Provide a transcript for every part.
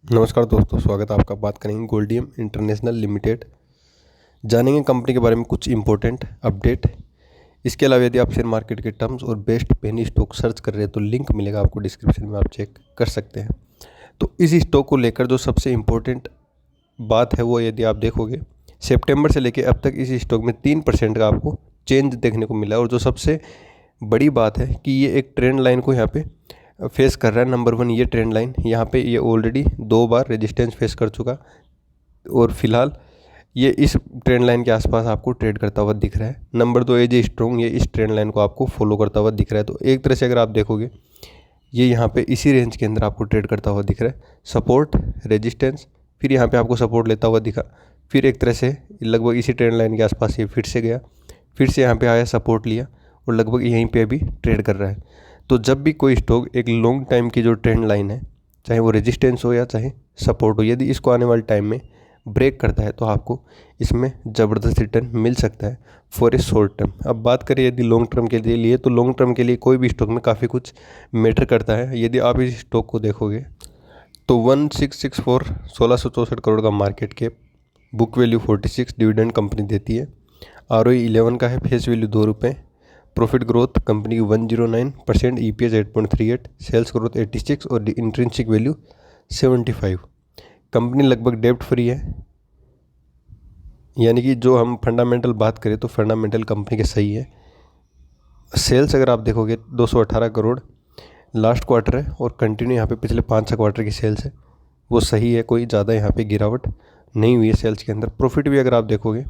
नमस्कार दोस्तों, स्वागत है आपका। बात करेंगे गोल्डियम इंटरनेशनल लिमिटेड। जानेंगे कंपनी के बारे में कुछ इंपॉर्टेंट अपडेट। इसके अलावा यदि आप शेयर मार्केट के टर्म्स और बेस्ट पेनी स्टॉक सर्च कर रहे हैं तो लिंक मिलेगा आपको डिस्क्रिप्शन में, आप चेक कर सकते हैं। तो इस स्टॉक को लेकर जो सबसे इम्पोर्टेंट बात है वो यदि आप देखोगे, सितंबर से लेकर अब तक इस स्टॉक में 3% का आपको चेंज देखने को मिला है। और जो सबसे बड़ी बात है कि ये एक ट्रेंड लाइन को यहाँ पे फेस कर रहा है। नंबर 1 ये ट्रेंड लाइन यहाँ पे ये ऑलरेडी 2 बार रेजिस्टेंस फेस कर चुका और फिलहाल ये इस ट्रेंड लाइन के आसपास आपको ट्रेड करता हुआ दिख रहा है। नंबर 2 एज ए स्ट्रॉन्ग, ये इस ट्रेंड लाइन को आपको फॉलो करता हुआ दिख रहा है। तो एक तरह से अगर आप देखोगे ये यहाँ पे इसी रेंज के अंदर आपको ट्रेड करता हुआ दिख रहा है। सपोर्ट, रेजिस्टेंस, फिर यहाँ पे आपको सपोर्ट लेता हुआ दिखा, फिर एक तरह से लगभग इसी ट्रेंड लाइन के आसपास ये फिर से गया, फिर से यहाँ पे आया, सपोर्ट लिया और लगभग यहीं पे अभी ट्रेड कर रहा है। तो जब भी कोई स्टॉक एक लॉन्ग टाइम की जो ट्रेंड लाइन है, चाहे वो रेजिस्टेंस हो या चाहे सपोर्ट हो, यदि इसको आने वाले टाइम में ब्रेक करता है तो आपको इसमें ज़बरदस्त रिटर्न मिल सकता है फॉर ए शॉर्ट टर्म। अब बात करें यदि लॉन्ग टर्म के लिए, तो लॉन्ग टर्म के लिए कोई भी स्टॉक में काफ़ी कुछ मैटर करता है। यदि आप इस स्टॉक को देखोगे तो 1664 1664 करोड़ का market cap, book value 46, dividend company देती है, ROE 11 का है, फेस वैल्यू 2 रुपये, प्रॉफिट ग्रोथ कंपनी की 109%, EPS 8.38, सेल्स ग्रोथ 86 और इंट्रिंसिक वैल्यू 75। कंपनी लगभग डेब्ट फ्री है, यानी कि जो हम फंडामेंटल बात करें तो फंडामेंटल कंपनी के सही है। सेल्स अगर आप देखोगे 218 करोड़ लास्ट क्वार्टर है और कंटिन्यू यहाँ पे पिछले 5-6 क्वार्टर की सेल्स है वो सही है, कोई ज़्यादा यहाँ पे गिरावट नहीं हुई है सेल्स के अंदर। प्रॉफिट भी अगर आप देखोगे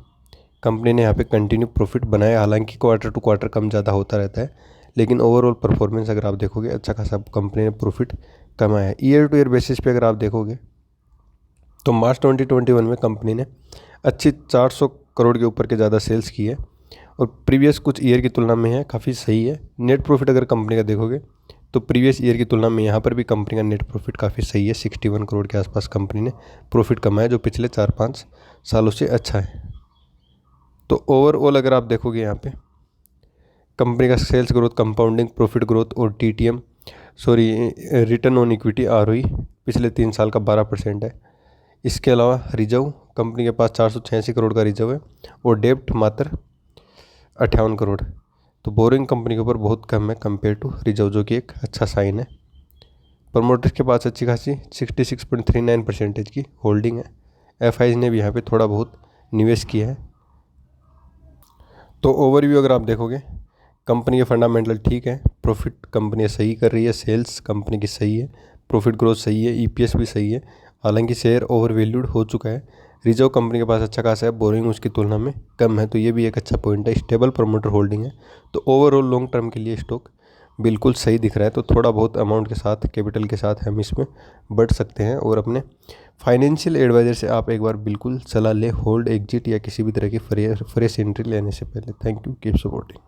कंपनी ने यहाँ पे कंटिन्यू प्रॉफिट बनाया, हालांकि क्वार्टर टू क्वार्टर कम ज़्यादा होता रहता है, लेकिन ओवरऑल परफॉर्मेंस अगर आप देखोगे अच्छा खासा कंपनी ने प्रॉफिट कमाया है। ईयर टू ईयर बेसिस पे अगर आप देखोगे तो मार्च 2021 में कंपनी ने अच्छी 400 करोड़ के ऊपर के ज़्यादा सेल्स की है और प्रीवियस कुछ ईयर की तुलना में है काफ़ी सही है। नेट प्रॉफिट अगर कंपनी का देखोगे तो प्रीवियस ईयर की तुलना में यहाँ पर भी कंपनी का नेट प्रॉफिट काफ़ी सही है। 61 करोड़ के आसपास कंपनी ने प्रॉफिट कमाया, जो पिछले 4-5 सालों से अच्छा है। तो ओवरऑल अगर आप देखोगे यहाँ पे कंपनी का sales growth, compounding profit growth और रिटर्न ऑन इक्विटी ROE पिछले 3 साल का 12% है। इसके अलावा रिजर्व कंपनी के पास 486 करोड़ का रिजर्व है और डेब्ट मात्र 58 करोड़। तो बोरिंग कंपनी के ऊपर बहुत कम है कंपेयर टू रिजर्व, जो कि एक अच्छा साइन है। प्रमोटर्स के पास अच्छी खासी 66.39% की होल्डिंग है। FIs ने भी यहाँ पे थोड़ा बहुत निवेश किया है। तो ओवरव्यू अगर आप देखोगे कंपनी के फंडामेंटल ठीक है, प्रॉफिट कंपनी सही कर रही है, सेल्स कंपनी की सही है, प्रॉफिट ग्रोथ सही है, EPS भी सही है, हालांकि शेयर ओवर वैल्यूड हो चुका है। रिजर्व कंपनी के पास अच्छा खासा है, बोरिंग उसकी तुलना में कम है, तो ये भी एक अच्छा पॉइंट है। स्टेबल प्रमोटर होल्डिंग है, तो ओवरऑल लॉन्ग टर्म के लिए स्टॉक बिल्कुल सही दिख रहा है। तो थोड़ा बहुत अमाउंट के साथ, कैपिटल के साथ हम इसमें बढ़ सकते हैं और अपने फाइनेंशियल एडवाइज़र से आप एक बार बिल्कुल सलाह लें होल्ड, एग्जिट या किसी भी तरह की फ्रेश एंट्री लेने से पहले। Thank you, keep supporting.